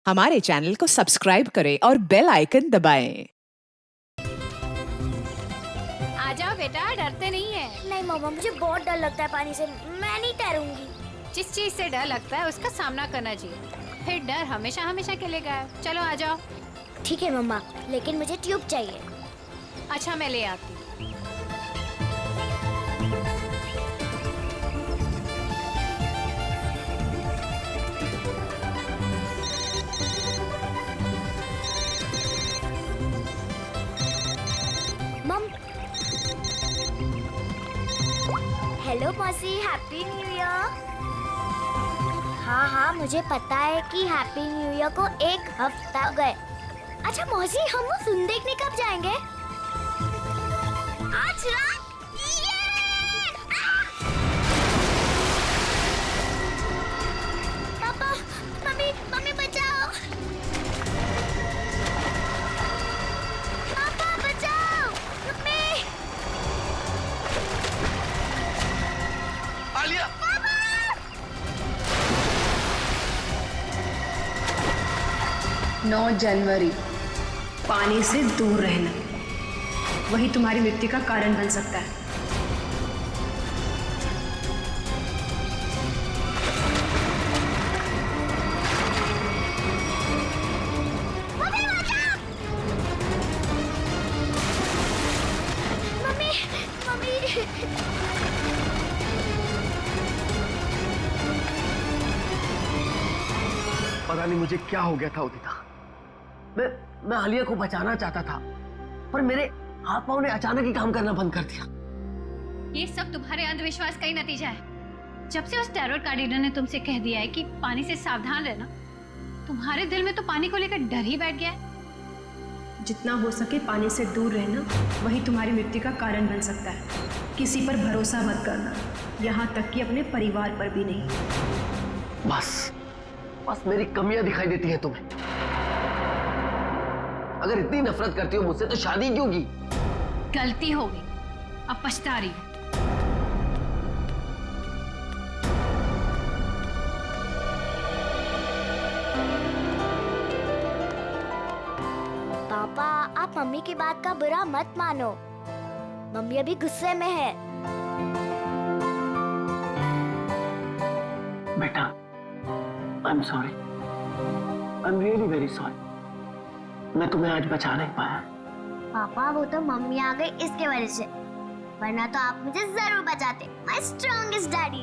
हमारे चैनल को सब्सक्राइब करें और बेल आइकन दबाएं। आ जाओ बेटा, डरते नहीं है। नहीं मम्मा, मुझे बहुत डर लगता है पानी से। मैं नहीं तैरूंगी। जिस चीज से डर लगता है उसका सामना करना चाहिए, फिर डर हमेशा हमेशा के लिए गायब। चलो आ जाओ। ठीक है मम्मा, लेकिन मुझे ट्यूब चाहिए। अच्छा, मैं ले आती हूँ। मम, हेलो मौसी, हैप्पी न्यू ईयर। हाँ, मुझे पता है कि हैप्पी न्यू ईयर को एक हफ्ता हो गए। अच्छा मौसी, हम वो फिल्म देखने कब जाएंगे? आज रात। पापा, मम्मी बचाओ। पापा बचाओ, मम्मी। आलिया! 9 जनवरी, पानी से दूर रहना, वही तुम्हारी मृत्यु का कारण बन सकता है। मम्मी। पता नहीं मुझे क्या हो गया था उदिता। मैं आलिया को बचाना चाहता था, पर मेरे हाथ पांव ने अचानक ही काम करना बंद कर दिया। ये सब तुम्हारे अंधविश्वास का ही नतीजा है। जब से उस टैरोट कार्डिनर ने तुमसे कह दिया है कि पानी से सावधान रहना, तुम्हारे दिल में तो पानी को लेकर डर ही बैठ गया है। जितना हो सके पानी से दूर रहना, वही तुम्हारी मृत्यु का कारण बन सकता है। किसी पर भरोसा मत करना, यहाँ तक कि अपने परिवार पर भी नहीं। बस मेरी कमियां दिखाई देती है तुम्हें। अगर इतनी नफरत करती हो मुझसे तो शादी क्यों की? गलती हो गई, अब पछता रही हो। पापा, आप मम्मी की बात का बुरा मत मानो। मम्मी अभी गुस्से में है। बेटा, I am sorry. I am really very sorry. मैं तुम्हें आज बचा नहीं पाया। पापा, वो तो मम्मी आ गई इसके वजह से, वरना तो आप मुझे जरूर बचाते। My strongest daddy.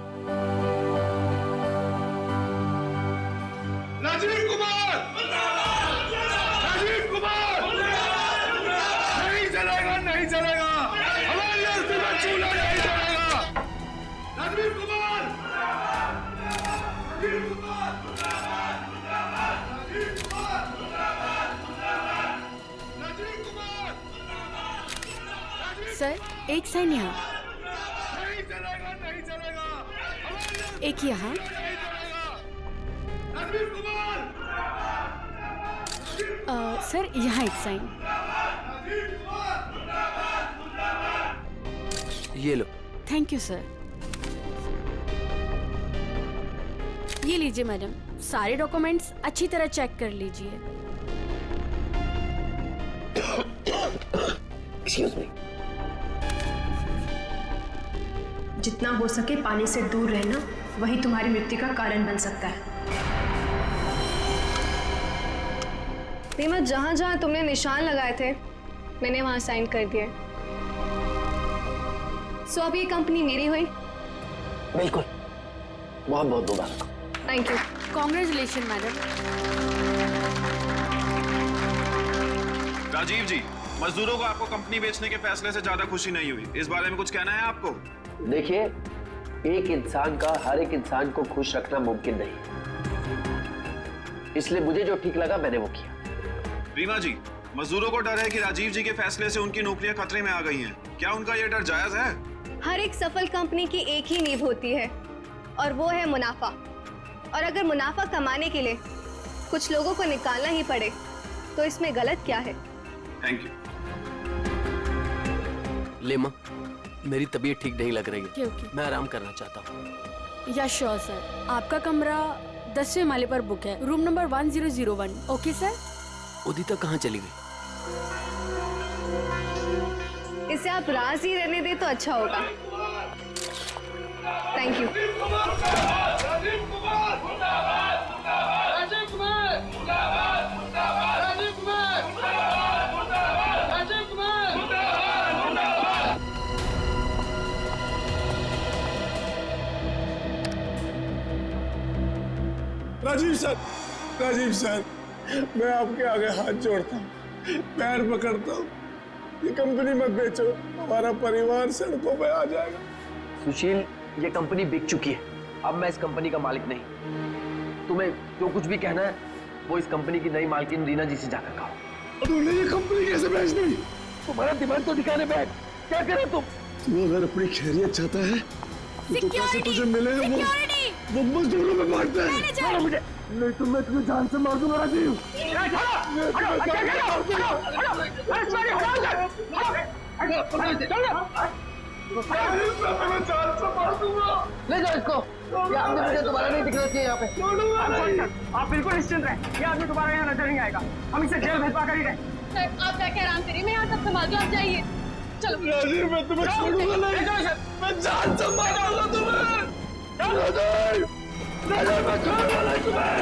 Rajiv Kumar! Rajiv Kumar! नहीं चलेगा, नहीं चलेगा। हमारी अस्थि में चूल्हा नहीं चलेगा। राजीव कुमार! राजीव कुमार! राजीव कुमार! राजीव कुमार! सर, एक साइन यहाँ, नहीं चलेगा, नहीं चलेगा। हमारी अस्थि एक यहाँ। में नहीं चलेगा। राजीव कुमार! सर, यहाँ एक साइन। ये लो। Thank you sir. ये लीजिए मैडम, सारे डॉक्यूमेंट्स अच्छी तरह चेक कर लीजिए। Excuse me. जितना हो सके पानी से दूर रहना, वही तुम्हारी मृत्यु का कारण बन सकता है। रीमा, जहाँ जहाँ तुमने निशान लगाए थे मैंने वहाँ साइन कर दिए। सो अब ये कंपनी मेरी हुई। बिल्कुल, बहुत बहुत मुबारक। Thank you. Congratulation madam. Rajiv ji, मजदूरों को आपको कंपनी बेचने के फैसले से ज्यादा खुशी नहीं हुई। इस बारे में कुछ कहना है आपको? देखिए, एक इंसान का हर एक इंसान को खुश रखना मुमकिन नहीं, इसलिए मुझे जो ठीक लगा मैंने वो किया। रीमा जी, मजदूरों को डर है कि राजीव जी के फैसले से उनकी नौकरियां खतरे में आ गई हैं। क्या उनका ये डर जायज है? हर एक सफल कंपनी की एक ही नींव होती है और वो है मुनाफा। और अगर मुनाफा कमाने के लिए कुछ लोगों को निकालना ही पड़े तो इसमें गलत क्या है? Thank you. लेमा, मेरी तबीयत ठीक नहीं लग रही है। ओके। मैं आराम करना चाहता हूँ। या श्योर सर, आपका कमरा 10वें माले पर बुक है, room number 1001। Okay sir. Udita कहाँ चली गई? इसे आप राज ही रहने दे तो अच्छा होगा। Thank you. राजीव कुमार मुर्दाबाद! राजीव कुमार मुर्दाबाद! राजीव कुमार मुर्दाबाद! राजीव कुमार मुर्दाबाद! राजीव कुमार मुर्दाबाद! राजीव सर, मैं आपके आगे हाथ जोड़ता हूँ, पैर पकड़ता हूँ। ये कंपनी मत बेचो, हमारा परिवार सड़कों पे आ जाएगा। सुशील, ये कंपनी बिक चुकी है। अब मैं इस कंपनी का मालिक नहीं। तुम्हें जो कुछ भी कहना है वो इस कंपनी की नई मालकिन रीना जी से जाकर कहो। तुमने ये कंपनी कैसे बेच दी? तुम्हारा दिमाग तो दिखाने बैठ, क्या करे तुम? तू अगर अपनी खैरियत चाहता है तो पैसे तुझे मिले वो मजदूरों में बांटते हैं। मुझे नहीं तो मैं तुझे जान से मार दूंगा राजीव। ले जाओ इसको। ये आदमी मुझे दोबारा नहीं दिखना चाहिए यहाँ पे। आप बिल्कुल निश्चिंत रहें, ये आदमी दोबारा यहाँ नजर नहीं आएगा। हम इसे जेल भिजवा कर ही रहे। आप जाके आराम करिए, मैं यहाँ सब संभाल दूँ, आप जाइए। चलो राजीव, मैं तुम्हें छोड़ूंगा नहीं। मैं जान से मारूंगा तुम्हें। राजीव, मैं छोड़ूंगा नहीं तुम्हें।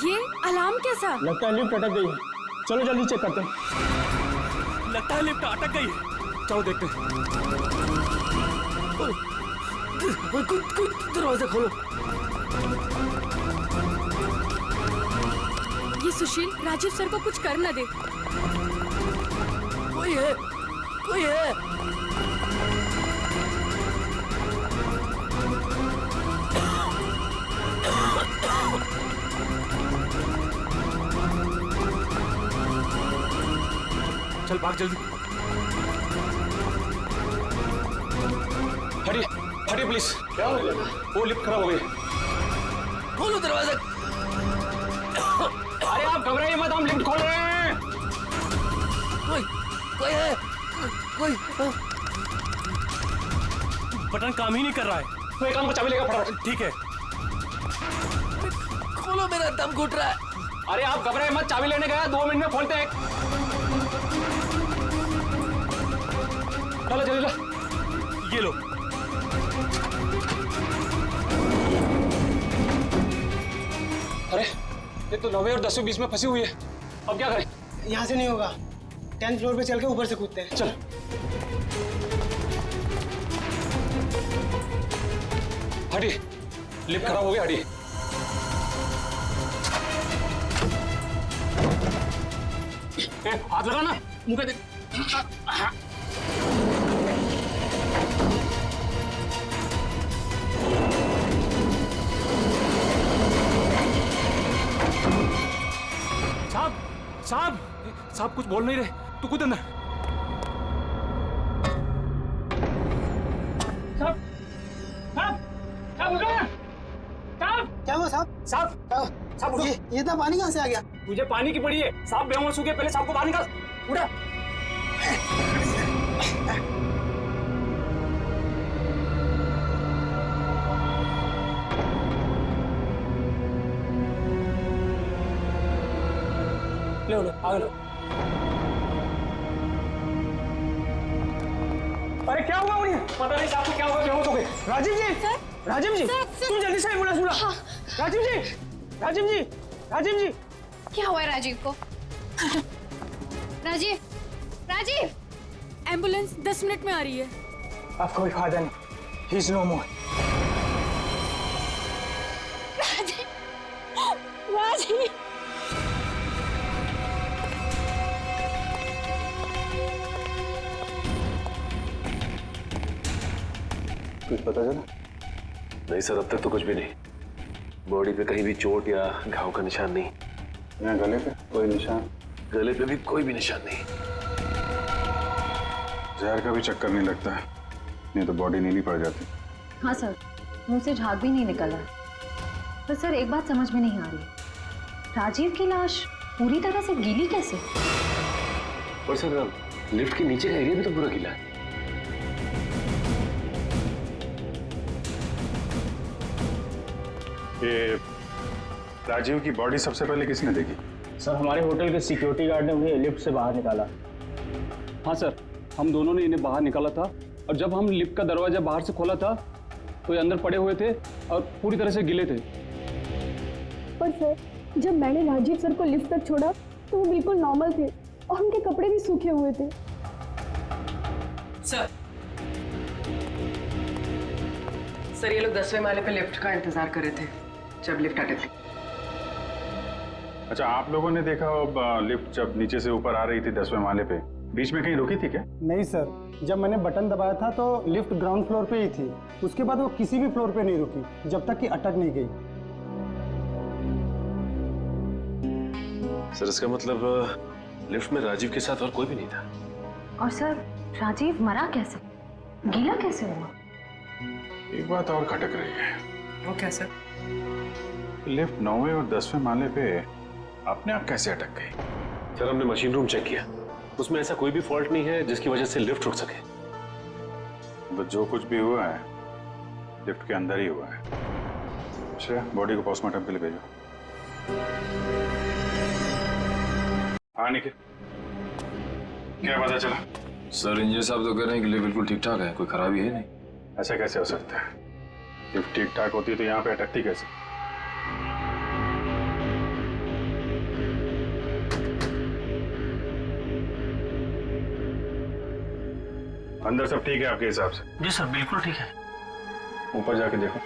ये अलार्म कैसा? लगता है लिफ्ट अटक गई है। चलो जल्दी चेक करते हैं। लगता है लिफ्ट अटक गई है। चलो देखते हैं। दरवाजा खोलो। ये सुशील राजीव सर को कुछ कर न दे। कोई है, कोई है। चल भाग जल्दी। हटिए, हटिए प्लीज। क्या हो गया? वो लिफ्ट खराब हो गई। खोलो दरवाजा। अरे आप घबराइए मत, हम लिफ्ट खोल रहे हैं। कोई है, कोई। बटन काम ही नहीं कर रहा है। तो एक काम को चाबी लेगा फटाफट। ठीक है। खोलो, मेरा दम घुट रहा है। अरे आप घबराइए मत, चाबी लेने गया, 2 मिनट में खोलते हैं। चलो जल्दी ला। ये लो। अरे ये तो 9वें और 10वें बीच में फंसी हुई है। अब क्या करें? यहाँ से नहीं होगा, 10th फ्लोर पे चल के ऊपर से कूदते हैं। चल। हटिए, लिफ्ट खराब हो गया, हटिए। हाथ लगा ना, मुंह पे देख। साहब, साहब कुछ बोल नहीं रहे। तू कूद अंदर। साहब, साहब, साहब उठो ना। साहब, क्या हुआ साहब? साहब, साहब उठिए। ये इतना पानी कहाँ से आ गया? मुझे पानी की पड़ी है। साहब बेहोश हो गए, पहले साहब को बाहर निकाल। उठा। ले लो, आगे लो। अरे क्या हुआ उन्हें? पता नहीं साहब को क्या हुआ, बेहोश हो गए। राजीव जी, राजीव जी, तुम जल्दी से एम्बुलेंस बुलाओ। राजीव जी, राजीव जी, राजीव जी। क्या हुआ है राजीव को? राजीव, राजीव! एम्बुलेंस 10 मिनट में आ रही है। अब कोई फायदा नहीं, ही इज नो मोर। राजीव, राजीव! कुछ पता चला? नहीं सर, अब तक तो कुछ भी नहीं। बॉडी पे कहीं भी चोट या घाव का निशान नहीं। यहाँ गले पे कोई निशान? गले पे भी कोई भी निशान नहीं। जहर का भी चक्कर नहीं लगता है, नहीं तो बॉडी नीली पड़ जाती। हाँ सर, मुंह से झाग भी नहीं निकला। पर सर एक बात समझ में नहीं आ रही, राजीव की लाश पूरी तरह से गीली कैसे? और सर लिफ्ट के नीचे का एरिया भी तो पूरा गीला है। ये राजीव की बॉडी सबसे पहले किसने देखी? सर हमारे होटल के सिक्योरिटी गार्ड ने उन्हें लिफ्ट से बाहर निकाला। हाँ सर, हम दोनों ने इन्हें बाहर निकाला था और जब हम लिफ्ट का दरवाजा बाहर से खोला था तो ये अंदर पड़े हुए थे और पूरी तरह से गिले थे। पर सर जब मैंने राजीव सर को लिफ्ट तक छोड़ा तो वो बिल्कुल नॉर्मल थे और उनके कपड़े भी सूखे हुए थे। सर ये लोग 10वें माले पे लिफ्ट का इंतजार कर रहे थे जब लिफ्ट अटक गई। अच्छा, आप लोगों ने देखा लिफ्ट जब नीचे से ऊपर आ रही थी 10वें माले पे, बीच में कहीं रुकी थी क्या? नहीं सर, जब मैंने बटन दबाया था तो लिफ्ट ग्राउंड फ्लोर पे ही थी। उसके बाद वो किसी भी फ्लोर पे नहीं रुकी जब तक कि अटक नहीं गई। सर इसका मतलब लिफ्ट में राजीव के साथ और कोई भी नहीं था। और सर राजीव मरा कैसे, गीला कैसे हुआ? एक बात और खटक रही है। वो क्या सर? लिफ्ट 9वें और 10वें माले पे अपने आप कैसे अटक गई? सर हमने मशीन रूम चेक किया, उसमें ऐसा कोई भी फॉल्ट नहीं है जिसकी वजह से लिफ्ट रुक सके। तो जो कुछ भी हुआ है लिफ्ट के अंदर ही हुआ है। अच्छा, बॉडी को पोस्टमार्टम के लिए भेजो। हाँ निखिल, क्या पता चला? सर इंजीनियर साहब तो कह रहे हैं कि लिफ्ट बिल्कुल ठीक ठाक है, कोई खराबी है नहीं। ऐसा कैसे हो सकता है? लिफ्ट ठीक ठाक होती तो यहाँ पे अटकती कैसे? अंदर सब ठीक है आपके हिसाब से? जी सर बिल्कुल ठीक है। ऊपर जाके देखो।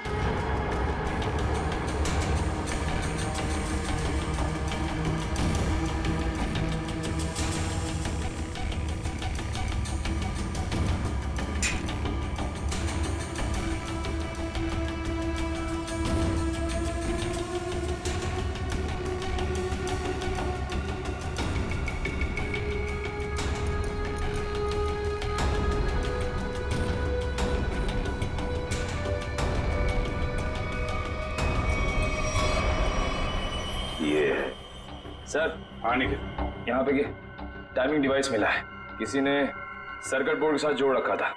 सर हाँ निखिल, यहाँ पे टाइमिंग डिवाइस मिला है, किसी ने सर्किट बोर्ड के साथ जोड़ रखा था।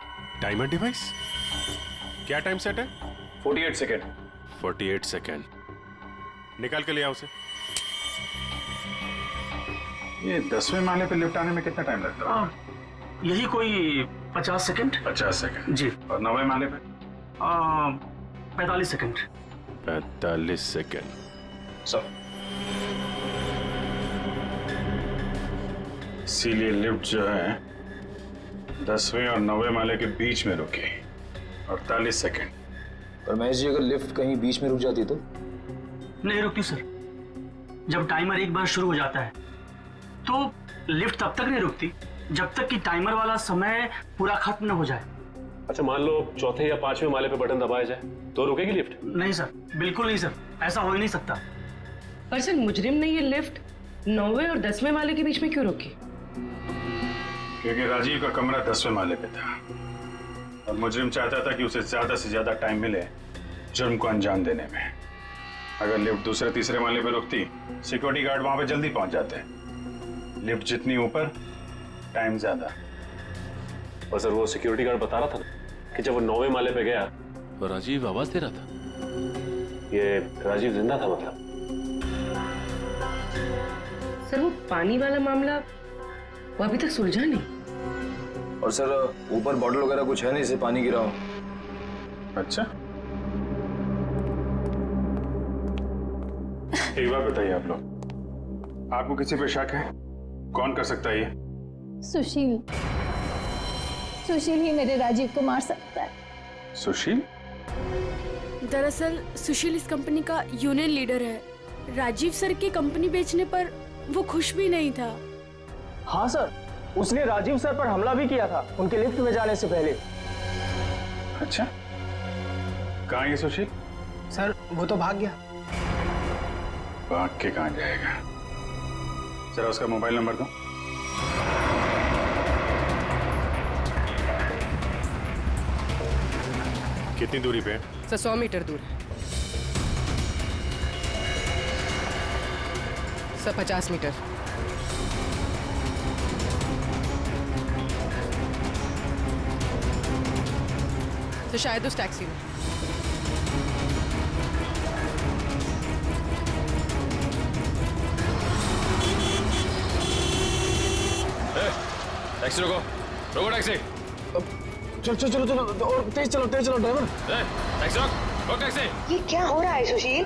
Timer device? क्या टाइम सेट है? 48 सेकेंड। 48 सेकेंड। निकाल के ले आओ उसे। ये 10वें माले पे लिफ्ट आने में कितना टाइम लगता है? यही कोई 50 सेकंड। 50 सेकंड जी। और 9वें माले पे? 45 सेकंड। 45 सेकेंड। सर इसीलिए लिफ्ट जो है 10वें और 9वें माले के बीच में रुकी। 48 सेकंड। पर महेश जी, अगर लिफ्ट कहीं बीच में रुक जाती तो? नहीं रुकती सर। जब टाइमर एक बार शुरू हो जाता है तो लिफ्ट तब तक नहीं रुकती जब तक कि टाइमर वाला समय पूरा खत्म न हो जाए। अच्छा, मान लो 4थे या 5वें माले पे बटन दबाया जाए तो रुकेगी लिफ्ट? नहीं सर, बिल्कुल नहीं सर, ऐसा हो ही नहीं सकता। पर सर मुजरिम ने ये लिफ्ट 9वें और 10वें माले के बीच में क्यों रोकी? क्योंकि राजीव का कमरा 10वें माले पे था और मुजरिम चाहता था कि उसे ज्यादा से ज्यादा टाइम मिले जुर्म को अंजाम देने में। अगर लिफ्ट दूसरे तीसरे माले पे रुकती, सिक्योरिटी गार्ड वहां पे जल्दी पहुंच जाते। लिफ्ट जितनी ऊपर, टाइम ज्यादा। और सर वो सिक्योरिटी गार्ड बता रहा था ना कि जब वो 9वें माले पे गया तो राजीव आवाज दे रहा था। ये राजीव जिंदा था मतलब? सर वो पानी वाला मामला वो अभी तक सुलझा नहीं। और सर ऊपर बॉटल वगैरह कुछ है नहीं जिससे पानी गिरा हो। अच्छा, एक बात बताइए आप लोग, आपको किसी पे शक है? कौन कर सकता है ये? सुशील। सुशील ही मेरे राजीव को मार सकता है। सुशील? दरअसल सुशील इस कंपनी का यूनियन लीडर है। राजीव सर की कंपनी बेचने पर वो खुश भी नहीं था। हाँ सर, उसने राजीव सर पर हमला भी किया था उनके लिफ्ट में जाने से पहले। अच्छा, कहाँ है ये सुशील? सर वो तो भाग गया। भाग के कहाँ जाएगा? जरा उसका मोबाइल नंबर दो। कितनी दूरी पे? सर 100 मीटर दूर है। Sir 50 metre. तो शायद उस टैक्सी में। टैक्सी रोको, रोको टैक्सी। चलो चलो चलो चलो और तेज चलो ड्राइवर। टैक्सी रोक टैक्सी। ये क्या हो रहा है सुशील?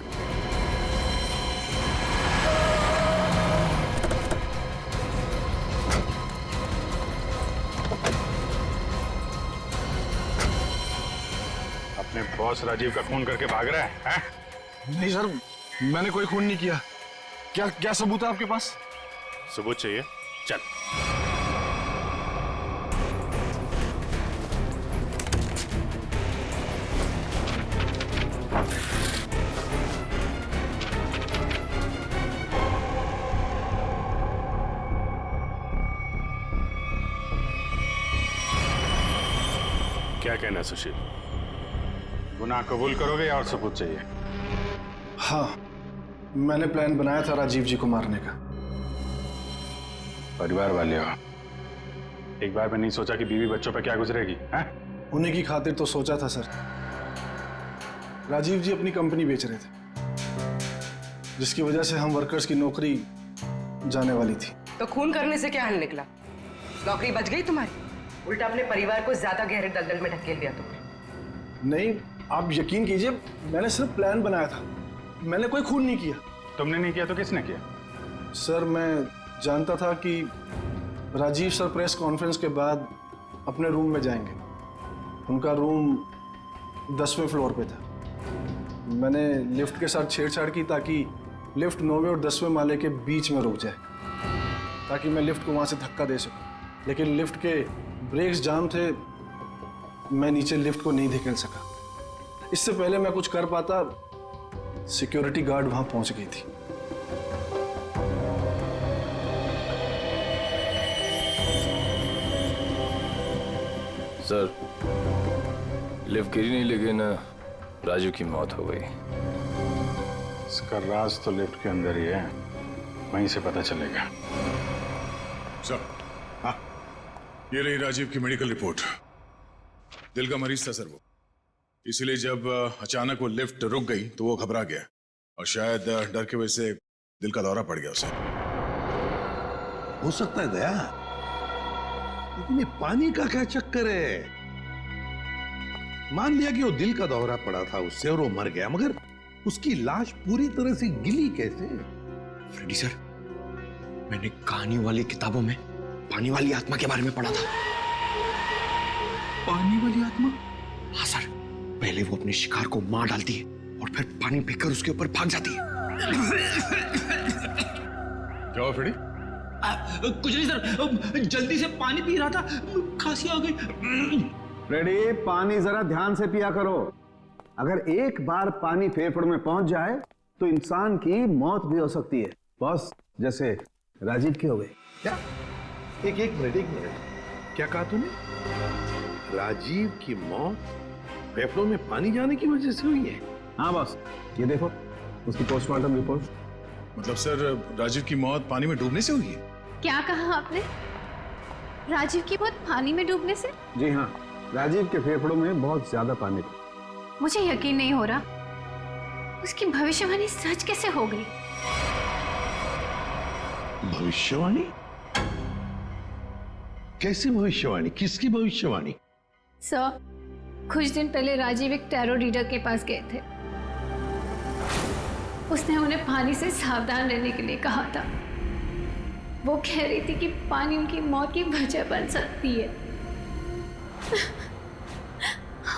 अपने बॉस राजीव का खून करके भाग रहा है, हैं? नहीं सर, मैंने कोई खून नहीं किया। क्या सबूत है आपके पास? सबूत चाहिए? चल। क्या कहना है सुशील? गुनाह कबूल करोगे या और सबूत चाहिए? हाँ, मैंने प्लान बनाया था राजीव जी को मारने का। परिवार वाले हो, एक बार में नहीं सोचा कि बीवी बच्चों पे क्या गुजरेगी, हैं? उन्हीं की खातिर तो सोचा था सर। राजीव जी अपनी कंपनी बेच रहे थे, जिसकी वजह से हम वर्कर्स की नौकरी जाने वाली थी। तो खून करने से क्या हल निकला? नौकरी बच गई तुम्हारी? उल्टा अपने परिवार को ज्यादा गहरे दलदल में ढकेल दिया तुमने। नहीं, आप यकीन कीजिए, मैंने सिर्फ प्लान बनाया था, मैंने कोई खून नहीं किया। तुमने नहीं किया तो किसने किया? सर, मैं जानता था कि राजीव सर प्रेस कॉन्फ्रेंस के बाद अपने रूम में जाएंगे। उनका रूम 10वें फ्लोर पे था। मैंने लिफ्ट के साथ छेड़छाड़ की ताकि लिफ्ट 9वें और 10वें माले के बीच में रुक जाए, ताकि मैं लिफ्ट को वहाँ से धक्का दे सकूं। लेकिन लिफ्ट के ब्रेक्स जाम थे, मैं नीचे लिफ्ट को नहीं धकेल सका। इससे पहले मैं कुछ कर पाता, सिक्योरिटी गार्ड वहाँ पहुँच गई थी। सर, लिफ्ट गिरी नहीं, लेकिन राजू की मौत हो गई। इसका राज तो लिफ्ट के अंदर ही है, वहीं से पता चलेगा। सर, हाँ, ये रही राजीव की मेडिकल रिपोर्ट। दिल का मरीज था सर वो, इसीलिए जब अचानक वो लिफ्ट रुक गई तो वो घबरा गया और शायद डर की वजह से दिल का दौरा पड़ गया उसे। हो सकता है दया, लेकिन ये पानी का क्या चक्कर है? मान लिया कि वो दिल का दौरा पड़ा था उससे और वो मर गया, मगर उसकी लाश पूरी तरह से गिली कैसे? फ्रेडी सर, मैंने कहानियों वाली किताबों में पानी वाली आत्मा के बारे में पढ़ा था। पानी वाली आत्मा? हाँ सर, पहले वो अपने शिकार को मार डालती है और फिर पानी फेंककर उसके ऊपर भाग जाती है। क्या हुआ फ्रेडी? कुछ नहीं सर, जल्दी से पानी पी रहा था, खांसी आ गई। फ्रेडी, पानी जरा ध्यान से पिया करो। अगर एक बार पानी फेफड़ों में पहुंच जाए तो इंसान की मौत भी हो सकती है, बॉस, जैसे राजीव की हो गई। क्या? एक मिनट, क्या कहा तूने? राजीव की मौत फेफड़ों में पानी जाने की वजह से हुई है? हाँ बॉस, ये देखो उसकी पोस्टमार्टम रिपोर्ट। मतलब सर, राजीव की मौत पानी में डूबने से हुई है? क्या कहा आपने? राजीव की मौत पानी में डूबने से? जी हाँ, राजीव के फेफड़ों में बहुत ज्यादा पानी था। मुझे यकीन नहीं हो रहा, उसकी भविष्यवाणी सच कैसे हो गई? भविष्यवाणी? कैसी भविष्यवाणी? किसकी भविष्यवाणी? सर, कुछ दिन पहले राजीव एक टैरो रीडर के पास गए थे। उसने उन्हें पानी से सावधान रहने के लिए कहा था। वो कह रही थी कि पानी उनकी मौत की वजह बन सकती है।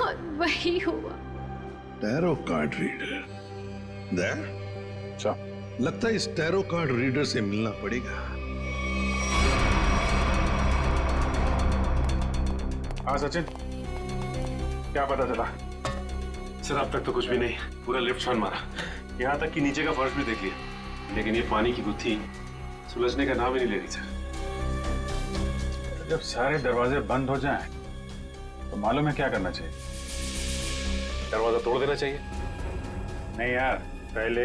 और वही हुआ। Tarot card reader? अच्छा, लगता है इस टैरो कार्ड रीडर से मिलना पड़ेगा। हाँ सचिन, क्या पता चला? सर, अब तक तो कुछ भी नहीं, पूरा लिफ्ट छान मारा, यहाँ तक कि नीचे का फर्श भी देख लिया, लेकिन ये पानी की गुत्थी सुलझने का नाम ही नहीं ले रही सर। जब सारे दरवाजे बंद हो जाएं, तो मालूम है क्या करना चाहिए? दरवाजा तोड़ देना चाहिए? नहीं यार, पहले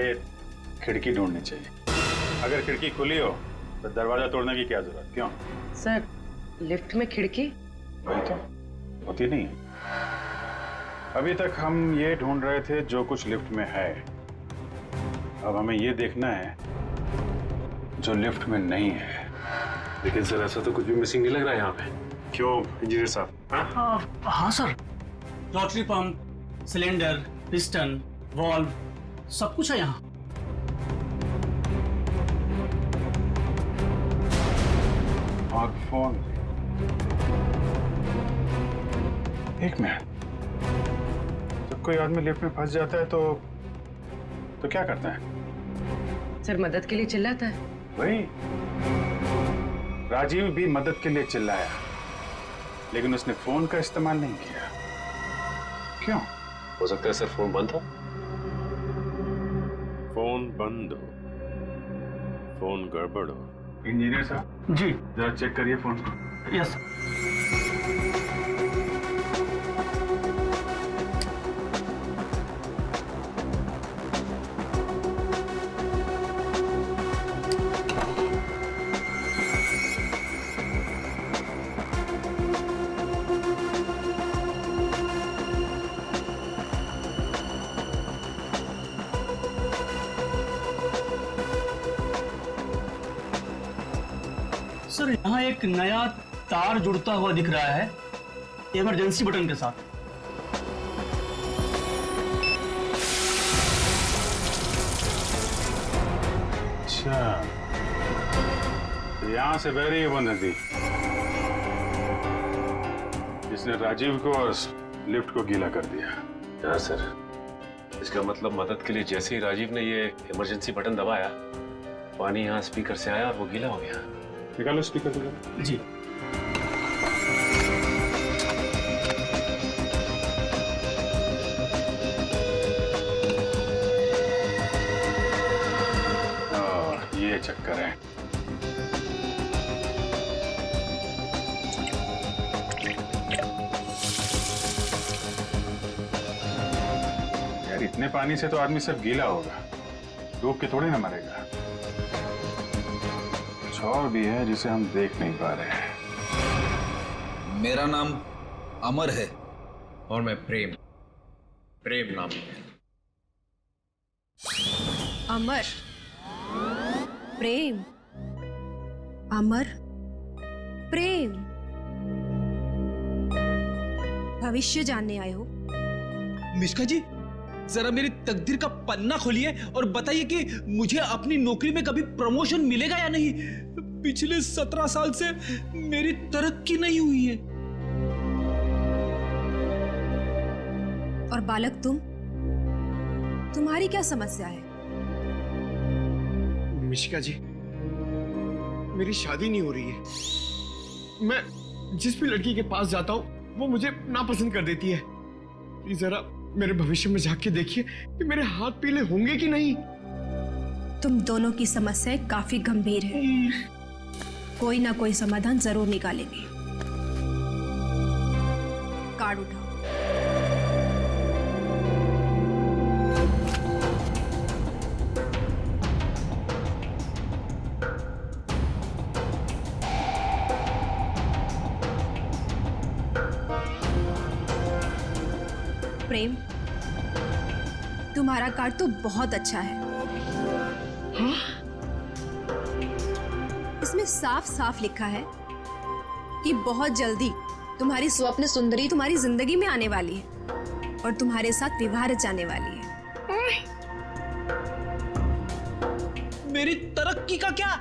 खिड़की ढूंढनी चाहिए। अगर खिड़की खुली हो तो दरवाजा तोड़ने की क्या जरूरत? क्यों सर, लिफ्ट में खिड़की? वही तो होती नहीं है। अभी तक हम ये ढूंढ रहे थे जो कुछ लिफ्ट में है। अब हमें ये देखना है जो लिफ्ट में नहीं है। लेकिन सर ऐसा तो कुछ भी मिसिंग नहीं लग रहा है यहाँ पे। क्यों इंजीनियर साहब? हाँ sir, rotary pump, cylinder, piston, valve, सब कुछ है यहाँ। और फोन। एक मिनट, जब कोई आदमी लिफ्ट में फंस जाता है तो क्या करता है? सर, मदद के लिए चिल्लाता है। वही, राजीव भी मदद के लिए चिल्लाया, लेकिन उसने फोन का इस्तेमाल नहीं किया। क्यों? हो सकता है सर फोन बंद था। फोन बंद हो, फोन गड़बड़ हो। इंजीनियर साहब जी, जरा चेक करिए फोन को। यस। सर, यहाँ एक नया तार जुड़ता हुआ दिख रहा है इमरजेंसी बटन के साथ। अच्छा, तो यहाँ से बह रही है वो नदी जिसने राजीव को और लिफ्ट को गीला कर दिया। हाँ सर, इसका मतलब मदद के लिए जैसे ही राजीव ने ये इमरजेंसी बटन दबाया, पानी यहाँ स्पीकर से आया और वो गीला हो गया। निकालो स्पीकर को। जी। ये चक्कर है। यार, इतने पानी से तो आदमी सब गीला होगा, डूब के थोड़ी ना मरेगा। कुछ और भी है जिसे हम देख नहीं पा रहे हैं। मेरा नाम अमर है और मैं प्रेम नाम है। अमर, प्रेम, अमर, प्रेम। भविष्य जानने आए हो? मिश्का जी, जरा मेरी तकदीर का पन्ना खोलिए और बताइए कि मुझे अपनी नौकरी में कभी प्रमोशन मिलेगा या नहीं। पिछले 17 साल से मेरी तरक्की नहीं हुई है। और बालक, तुम्हारी क्या समस्या है? मिशिका जी, मेरी शादी नहीं हो रही है। मैं जिस भी लड़की के पास जाता हूँ वो मुझे नापसंद कर देती है। प्लीज जरा मेरे भविष्य में झांक के देखिए कि मेरे हाथ पीले होंगे कि नहीं। तुम दोनों की समस्याएं काफी गंभीर है। कोई ना कोई समाधान जरूर निकालेंगे। कार्ड उठाओ। प्रेम, तुम्हारा कार्ड तो बहुत अच्छा है। इसमें साफ साफ लिखा है कि बहुत जल्दी तुम्हारी स्वप्न सुंदरी तुम्हारी जिंदगी में आने वाली है और तुम्हारे साथ विवाह रचाने वाली है। मेरी तरक्की का क्या?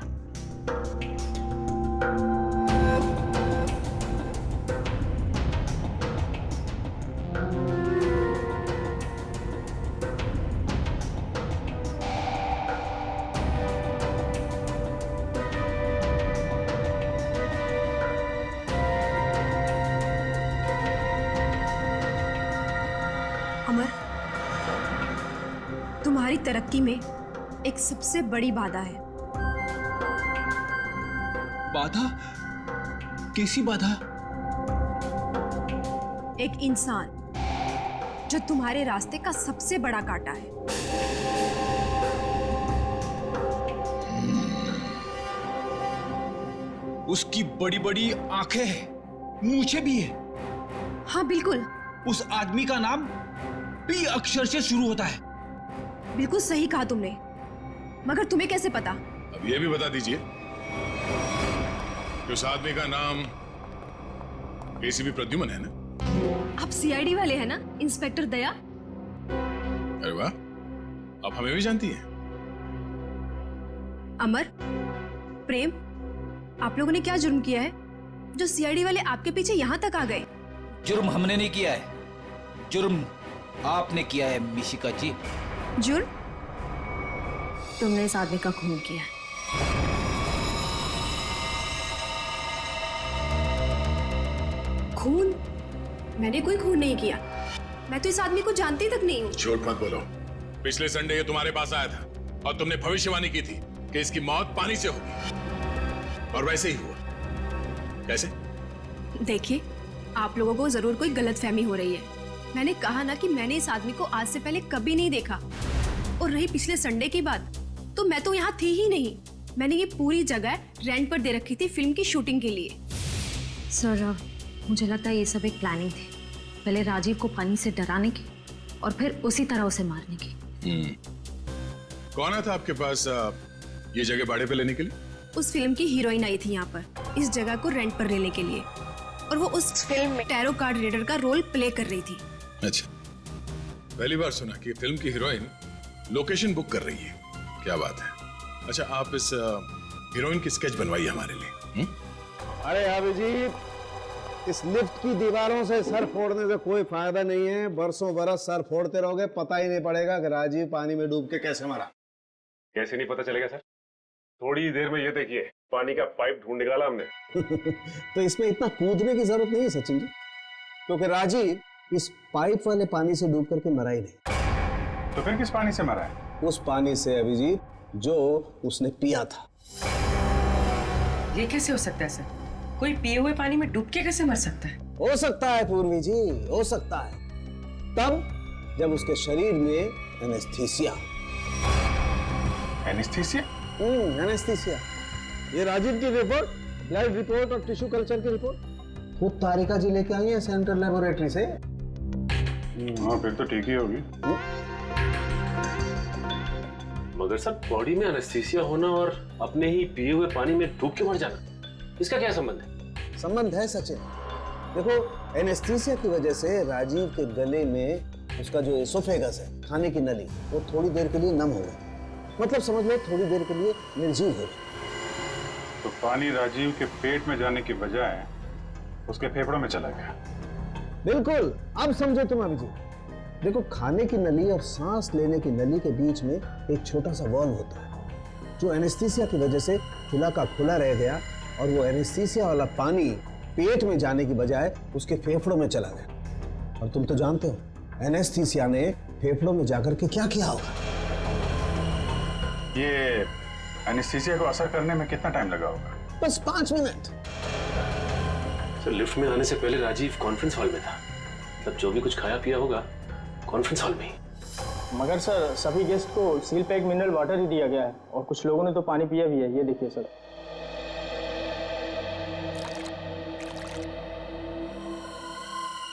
अमर, तुम्हारी तरक्की में एक सबसे बड़ी बाधा है। बाधा? कैसी बाधा? एक इंसान जो तुम्हारे रास्ते का सबसे बड़ा कांटा है। उसकी बड़ी बड़ी आंखें हैं, मूछें भी है। हाँ बिल्कुल। उस आदमी का नाम पी अक्षर से शुरू होता है। बिल्कुल सही कहा तुमने, मगर तुम्हें कैसे पता? अब ये भी बता दीजिए कि उस आदमी का नाम एसीपी प्रद्युमन है ना? आप सीआईडी वाले हैं ना, इंस्पेक्टर दया? अरे वाह, आप हमें भी जानती हैं। अमर, प्रेम, आप लोगों ने क्या जुर्म किया है जो सीआईडी वाले आपके पीछे यहाँ तक आ गए? जुर्म हमने नहीं किया है, जुर्म आपने किया है मिशिका जी। जुर्म? तुमने इस आदमी का खून किया है। खून? मैंने कोई खून नहीं किया। मैं तो इस आदमी को जानती तक नहीं हूँ। झूठ मत बोलो। पिछले संडे ये तुम्हारे पास आया था और तुमने भविष्यवाणी की थी कि इसकी मौत पानी से होगी, और वैसे ही हुआ। कैसे? देखिए, आप लोगों को जरूर कोई गलतफहमी हो रही है। मैंने कहा ना कि मैंने इस आदमी को आज से पहले कभी नहीं देखा। और रही पिछले संडे की बात, तो मैं तो यहाँ थी ही नहीं। मैंने ये पूरी जगह रेंट पर दे रखी थी फिल्म की शूटिंग के लिए। सर, मुझे लगता है ये सब एक प्लानिंग थी, पहले राजीव को पानी से डराने की और फिर उसी तरह उसे मारने की। कौन आया था आपके पास ये जगह भाड़े पे लेने के लिए? उस फिल्म की हीरोइन आई थी यहाँ पर इस जगह को रेंट पर लेने के लिए, और वो उस फिल्म में टैरो कार्ड रीडर का रोल प्ले कर रही थी। अच्छा, पहली बार सुना कि फिल्म की हीरोइन लोकेशन बुक कर रही है। क्या बात है। अच्छा, आप इस हीरोइन की स्केच बनवाइए हमारे लिए। अरे अभिजीत, इस लिफ्ट की दीवारों से सर फोड़ने से कोई फायदा नहीं है। बरसों बरस सर फोड़ते रहोगे, पता ही नहीं पड़ेगा कि राजीव पानी में डूब के कैसे मरा। कैसे नहीं पता चलेगा सर? थोड़ी देर में ये देखिए, पानी का पाइप ढूंढ निकाला हमने। तो इसमें इतना कूदने की जरूरत नहीं है सचिन जी, क्योंकि राजीव इस पाइप वाले पानी से डूब करके मरा ही नहीं। तो फिर किस पानी से मरा है? उस पानी से अभिजीत जो उसने पिया था। ये कैसे हो सकता है सर? कोई पिए हुए पानी में डूब के कैसे मर सकता है? हो सकता है पूर्वी जी, हो सकता है, तब जब उसके शरीर में एनेस्थीसिया। एनेस्थीसिया? एनेस्थीसिया। ये राजीव की रिपोर्ट, ब्लड रिपोर्ट और टिश्यू कल्चर की रिपोर्ट खुद तारिका जी लेके आई है सेंट्रल लेबोरेटरी से। हाँ, फिर तो ठीक ही होगी। मगर सर, बॉडी में एनेस्थीसिया होना और अपने ही पिए हुए पानी में डूब के मर जाना, इसका क्या संबंध है? संबंध है सचिन। देखो, एनेस्थीसिया की वजह से राजीव के गले में उसका जो एसोफेगस है, खाने की नली, वो थोड़ी देर के लिए नम हो गई। मतलब समझ लो थोड़ी देर के लिए निर्जीव हो गई। तो पानी राजीव के पेट में जाने की बजाय उसके फेफड़ों में चला गया। बिल्कुल, अब समझो तुम अभिजीत। देखो, खाने की नली और सांस लेने की नली के बीच में एक छोटा सा वॉल्व होता है, जो एनेस्थीसिया की वजह से खुला का खुला रह गया, और वो एनेस्थीसिया वाला पानी पेट में जाने की बजाय उसके फेफड़ों में चला गया। और तुम तो जानते हो, एनेस्थीसिया ने फेफड़ों में जाकर के क्या किया होगा। ये एनेस्थीसिया को असर करने में कितना टाइम लगा होगा? बस 5 मिनट। सर, लिफ्ट में आने से पहले राजीव कॉन्फ्रेंस हॉल में था। मतलब जो भी कुछ खाया पिया होगा कॉन्फ्रेंस हॉल में ही। मगर सर, सभी गेस्ट को सील पैक मिनरल वाटर ही दिया गया है, और कुछ लोगों ने तो पानी पिया भी है। ये देखिए सर।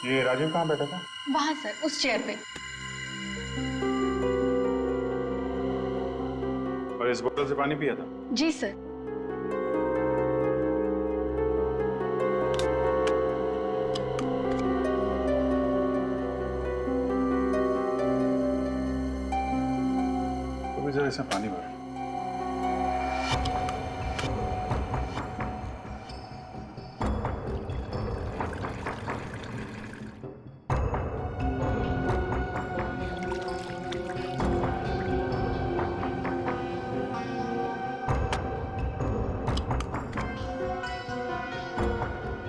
ये राजीव कहाँ बैठा था? वहां सर, उस चेयर पे। और इस बोतल से पानी पिया था? जी सर। तो जरा इसमें पानी भर।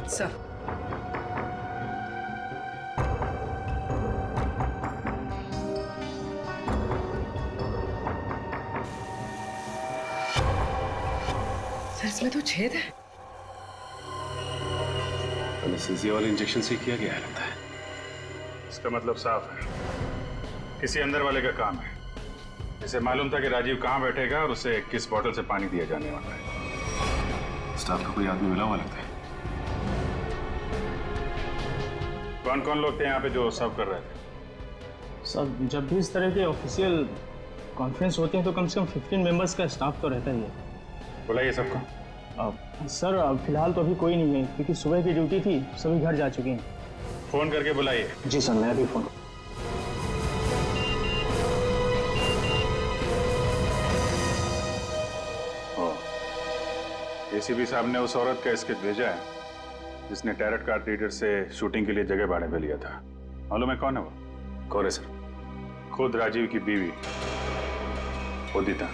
सर, इसमें तो छेद है। एनेस्थीसिया वाले इंजेक्शन से किया गया लगता है। इसका मतलब साफ है, किसी अंदर वाले का काम है। इसे मालूम था कि राजीव कहाँ बैठेगा और उसे किस बोतल से पानी दिया जाने वाला है। स्टाफ का कोई आदमी मिला हुआ लगता है। कौन कौन लोग थे यहाँ पे जो सर्व कर रहे थे? सब जब भी इस तरह के ऑफिशियल कॉन्फ्रेंस होते हैं तो कम से कम 15 मेंबर्स का स्टाफ तो रहता ही है। बुलाइए सबको। सर फिलहाल तो अभी कोई नहीं है क्योंकि सुबह की ड्यूटी थी, सभी घर जा चुके हैं। फोन करके बुलाइए। जी सर, मैं अभी फोन। एसीपी साहब ने उस औरत का स्केच भेजा है जिसने टैरट कार्ड रीडर से शूटिंग के लिए जगह भाड़े पे लिया था। मालूम है कौन है वो? कौन है सर? खुद राजीव की बीवी उदिता।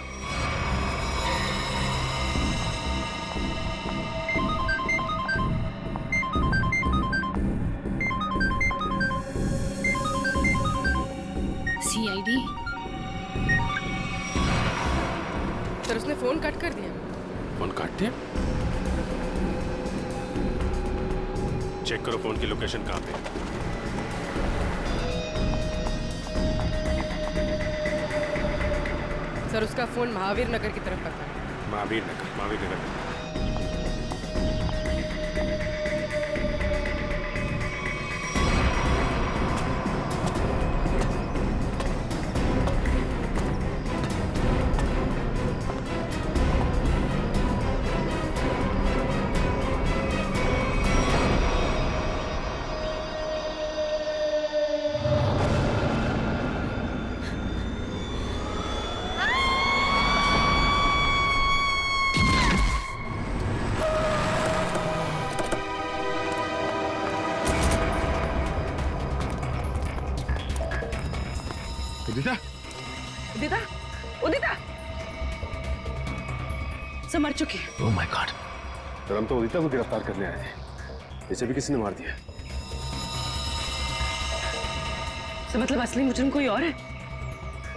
सीआईडी। सर उसने फोन कट कर दिया। फोन काट दिया? चेक करो फोन की लोकेशन कहाँ पे। सर उसका फोन महावीर नगर की तरफ रखा है। महावीर नगर। उदिता, उदिता, उदिता सब मर चुकी है। Oh my God. सर हम तो उदिता को गिरफ्तार करने आए थे, इसे भी किसी ने मार दिया। तो मतलब असली मुजरिम कोई और है?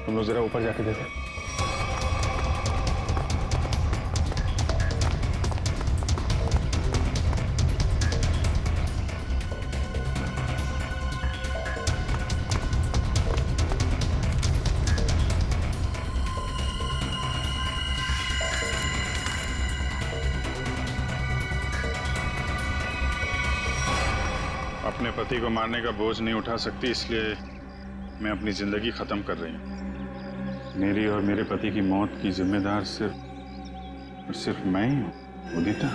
हम लोग जरा ऊपर जाके देखें। अपने पति को मारने का बोझ नहीं उठा सकती, इसलिए मैं अपनी जिंदगी खत्म कर रही हूँ। मेरी और मेरे पति की मौत की जिम्मेदार सिर्फ मैं ही हूँ। उदिता।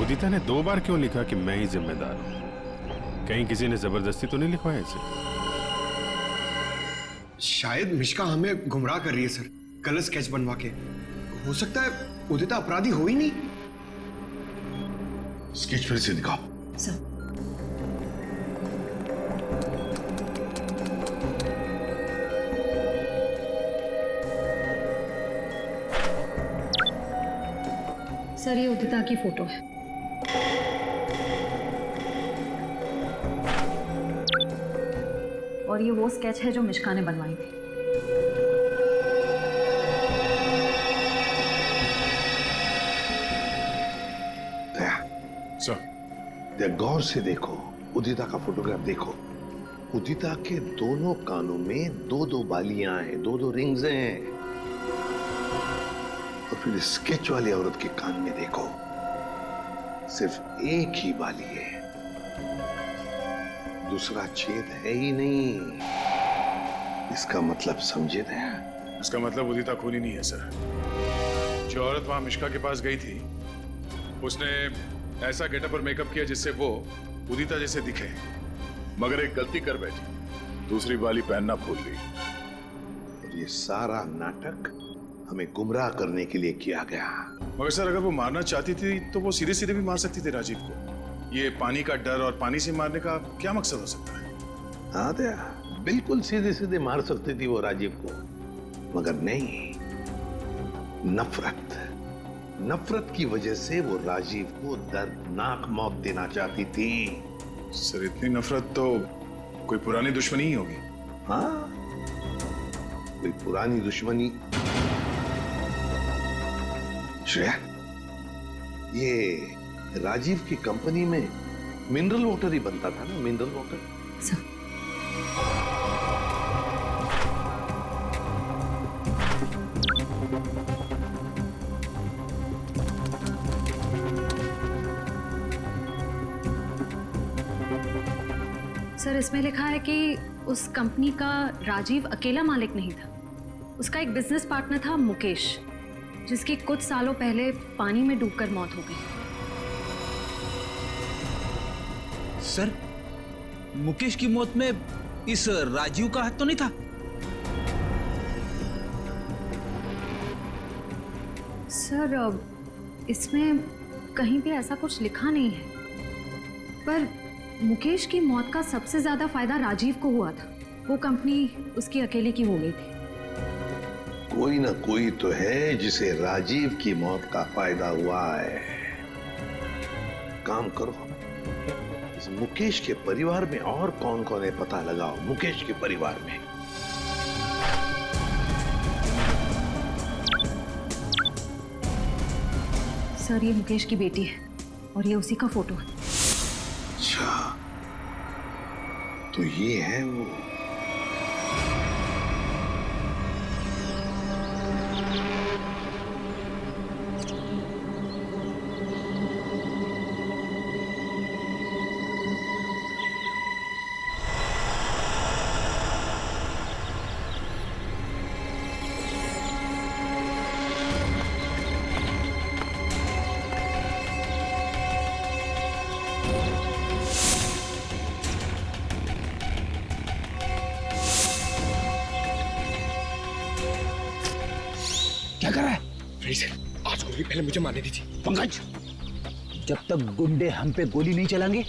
उदिता ने 2 बार क्यों लिखा कि मैं ही जिम्मेदार हूं? कहीं किसी ने जबरदस्ती तो नहीं लिखवाया इसे? शायद मिश्का हमें गुमराह कर रही है सर, गलत स्केच बनवा के। हो सकता है उदिता अपराधी हो ही नहीं। स्केच फिर से दिखाओ। सर सर ये उदिता की फोटो है। और ये वो स्केच है जो मिश्का ने बनवाई थी। सर गौर से देखो, उदिता का फोटोग्राफ देखो। उदिता के दोनों कानों में 2-2 बालियां हैं, 2-2 रिंग्स हैं। और फिर स्केच वाली औरत के कान में देखो, सिर्फ एक ही बाली है, दूसरा छेद है ही नहीं। इसका मतलब समझे दया? इसका मतलब उदिता खूनी नहीं है सर। जो औरत वहां मिश्का के पास गई थी उसने ऐसा गेटअप और मेकअप किया जिससे वो उदिता जैसे दिखे, मगर एक गलती कर बैठी, दूसरी बाली पहनना भूल गई। और ये सारा नाटक हमें गुमराह करने के लिए किया गया। मगर सर अगर वो मारना चाहती थी तो वो सीधे सीधे भी मार सकती थी राजीव को। ये पानी का डर और पानी से मारने का क्या मकसद हो सकता है? हाँ दया, बिल्कुल सीधे सीधे मार सकती थी वो राजीव को, मगर नहीं, नफरत की वजह से वो राजीव को दर्दनाक मौत देना चाहती थी। सर इतनी नफरत तो कोई पुरानी दुश्मनी ही होगी। हाँ, कोई पुरानी दुश्मनी। श्रेया, ये राजीव की कंपनी में मिनरल वाटर ही बनता था ना, मिनरल वाटर। सर इसमें लिखा है कि उस कंपनी का राजीव अकेला मालिक नहीं था, उसका एक बिजनेस पार्टनर था मुकेश, जिसकी कुछ सालों पहले पानी में डूबकर मौत हो गई। सर मुकेश की मौत में इस राजीव का हाथ तो नहीं था? सर इसमें कहीं भी ऐसा कुछ लिखा नहीं है, पर मुकेश की मौत का सबसे ज्यादा फायदा राजीव को हुआ था। वो कंपनी उसकी अकेले की हो गई थी। कोई ना कोई तो है जिसे राजीव की मौत का फायदा हुआ है। काम करो, इस मुकेश के परिवार में और कौन कौन है पता लगाओ। मुकेश के परिवार में सर ये मुकेश की बेटी है और ये उसी का फोटो है। अच्छा, तो ये है वो। क्या कर रहा है? आज गोली पहले मुझे मारने दीजिए। पंकज, जब तक गुंडे हम पे गोली नहीं चलाएंगे,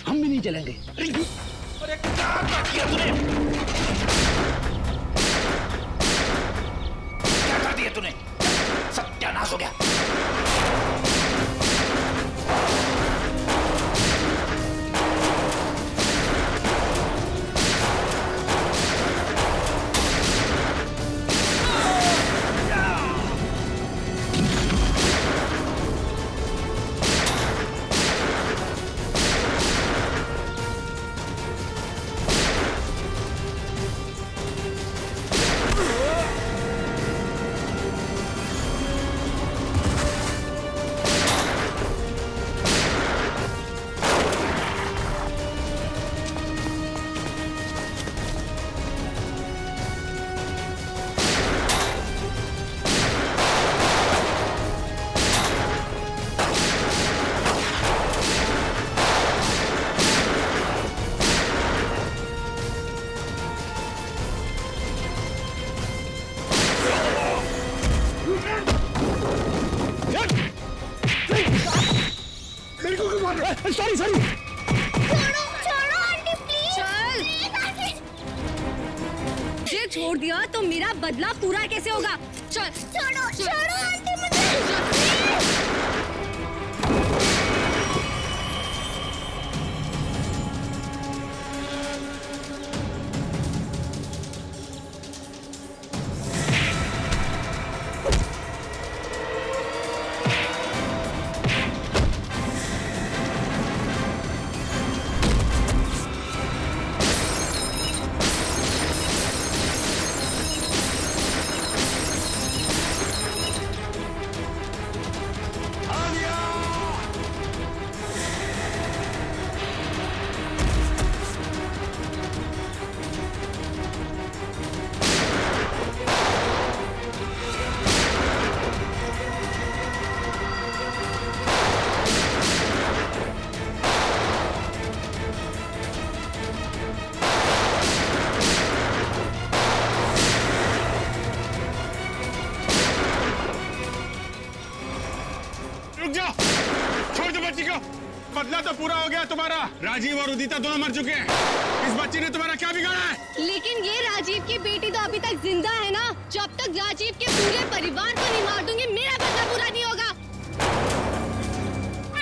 हम भी नहीं चलेंगे। अरे क्या किया तूने? क्या कर दिया तूने? सत्यानाश हो गया। Sorry sorry. छोड़ो आंटी प्लीज। चल। ये छोड़ दिया तो मेरा बदला पूरा कैसे होगा? चल। छोड़ो आंटी मुझे। बदला तो पूरा हो गया तुम्हारा। राजीव और उदिता दोनों मर चुके हैं। इस बच्ची ने तुम्हारा क्या बिगाड़ा है? लेकिन ये राजीव की बेटी तो अभी तक जिंदा है ना। जब तक राजीव के पूरे परिवार को नहीं मार दूंगी, मेरा बदला पूरा नहीं होगा।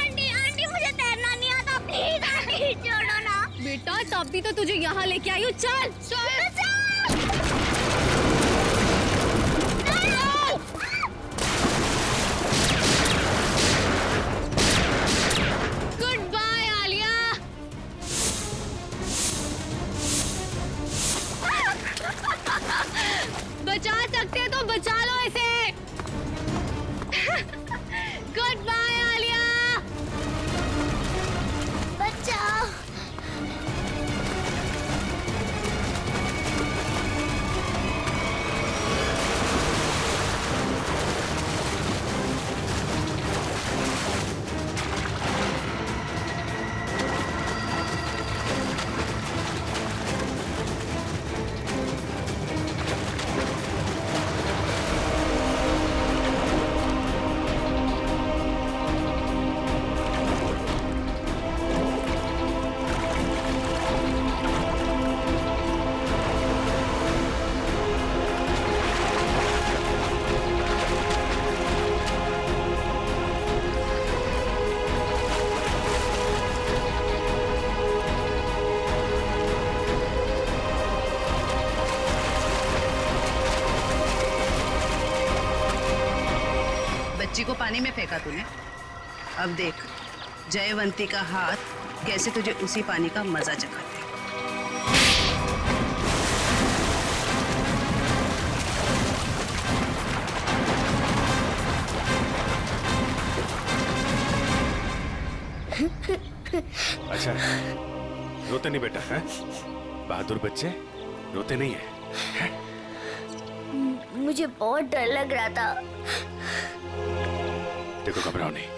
आंटी मुझे तैरना नहीं आता, प्लीज आंटी छोड़ो ना। बेटा तब भी तो तुझे यहाँ लेके आई हूँ। चल चल। Good bye Alia. बच्ची को पानी में फेंका तूने। अब देख जयवंती का हाथ कैसे तुझे उसी पानी का मजा चखाते। अच्छा, रोते नहीं बेटा, है? बहादुर बच्चे रोते नहीं है? मुझे बहुत डर लग रहा था। देखो घबराओ नहीं,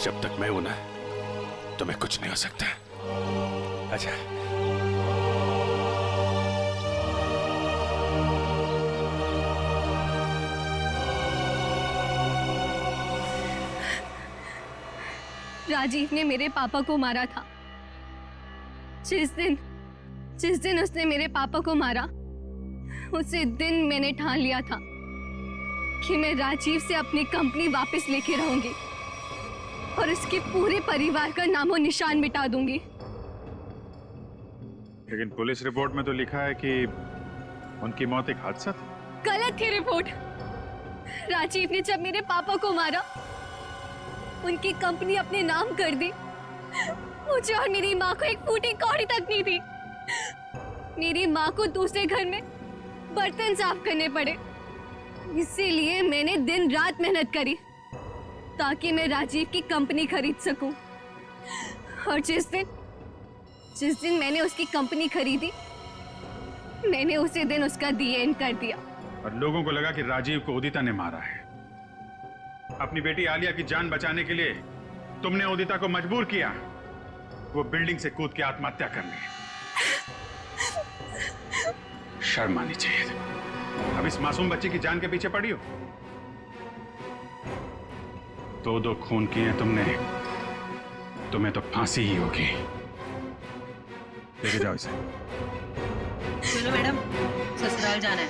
जब तक मैं हूं ना तुम्हें कुछ नहीं हो सकता। अच्छा राजीव ने मेरे पापा को मारा था। जिस दिन उसने मेरे पापा को मारा, उसी दिन मैंने ठान लिया था कि मैं राजीव से अपनी कंपनी वापस लेके रहूंगी और उसके पूरे परिवार का नामो निशान मिटा दूंगी। लेकिन पुलिस रिपोर्ट में तो लिखा है कि उनकी मौत एक हादसा था। गलत थी रिपोर्ट। राजीव ने जब मेरे पापा को मारा, उनकी कंपनी अपने नाम कर दी। मुझे और मेरी माँ को एक फूटी कौड़ी तक नहीं दी। मेरी माँ को दूसरे घर में बर्तन साफ करने पड़े। इसीलिए मैंने दिन रात मेहनत करी ताकि मैं राजीव की कंपनी खरीद सकूं। और जिस दिन मैंने उसकी कंपनी खरीदी, मैंने उसी दिन उसका दी एंड कर दिया। और लोगों को लगा कि राजीव को उदिता ने मारा है। अपनी बेटी आलिया की जान बचाने के लिए तुमने उदिता को मजबूर किया वो बिल्डिंग से कूद के आत्महत्या करने। शर्म आनी चाहिए। अब इस मासूम बच्ची की जान के पीछे पड़ी हो। दो खून किए तुमने, तुम्हें तो फांसी ही होगी। लेके जाओ इसे। चलो मैडम, ससुराल जाना है।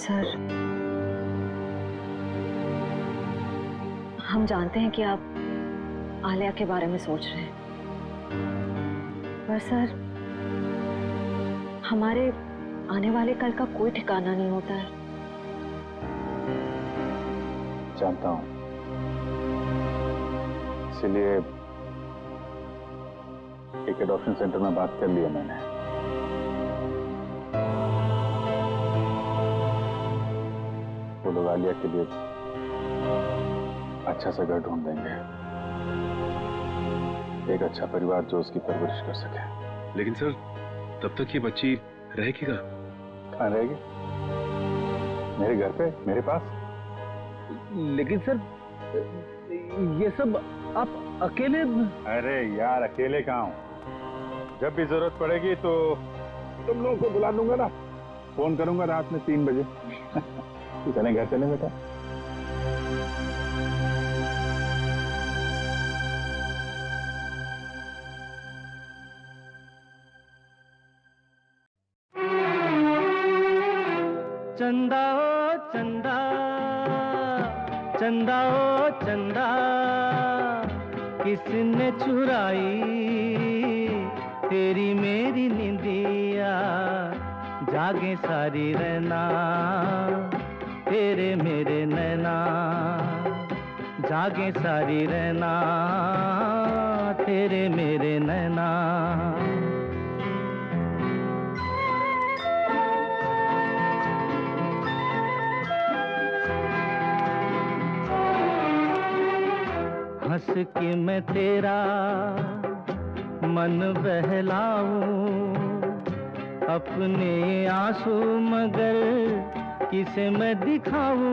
सर, हम जानते हैं कि आप आलिया के बारे में सोच रहे हैं, पर सर हमारे आने वाले कल का कोई ठिकाना नहीं होता है। जानता हूं, इसलिए एक एडॉप्शन सेंटर में बात कर ली है मैंने। वो लोग आलिया के लिए अच्छा सा घर ढूंढ देंगे, एक अच्छा परिवार जो उसकी परवरिश कर सके। लेकिन सर, तब तक ये बच्ची रहेगी कहाँ रहेगी? मेरे घर पे, मेरे पास। लेकिन सर, ये सब आप अकेले? अरे यार, अकेले कहाँ हूँ? जब भी जरूरत पड़ेगी तो तुम लोगों को बुला लूंगा ना, फोन करूंगा रात में 3 बजे। चले घर चले बेटा। चंदा ओ चंदा, चंदा ओ चंदा, किसने चुराई तेरी मेरी निंदिया? जागे सारी रहना तेरे मेरे नैना, जागे सारी रहना तेरे मेरे नैना। हंस के मैं तेरा मन बहलाऊं, अपने आंसू मगर किसे मैं दिखाऊं?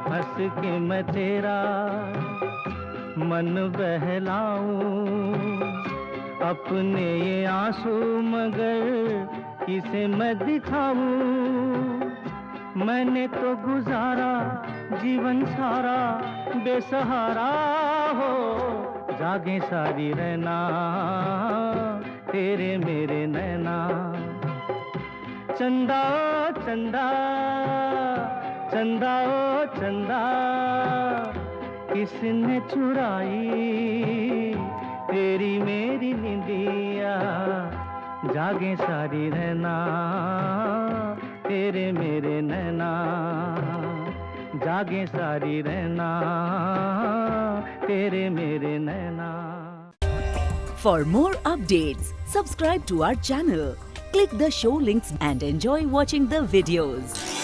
हंस के मैं तेरा मन बहलाऊं, अपने ये आंसू मगर किसे मैं दिखाऊं? मैंने तो गुजारा जीवन सारा बेसहारा हो, जागे सारी रहना तेरे मेरे नैना। चंदा ओ चंदा, चंदा ओ चंदा, किसने चुराई तेरी मेरी निंदिया। जागे सारी रहना तेरे मेरे नैना, जागे सारी रहना तेरे मेरे नैना। For more updates, subscribe to our channel, click the show links and enjoy watching the videos.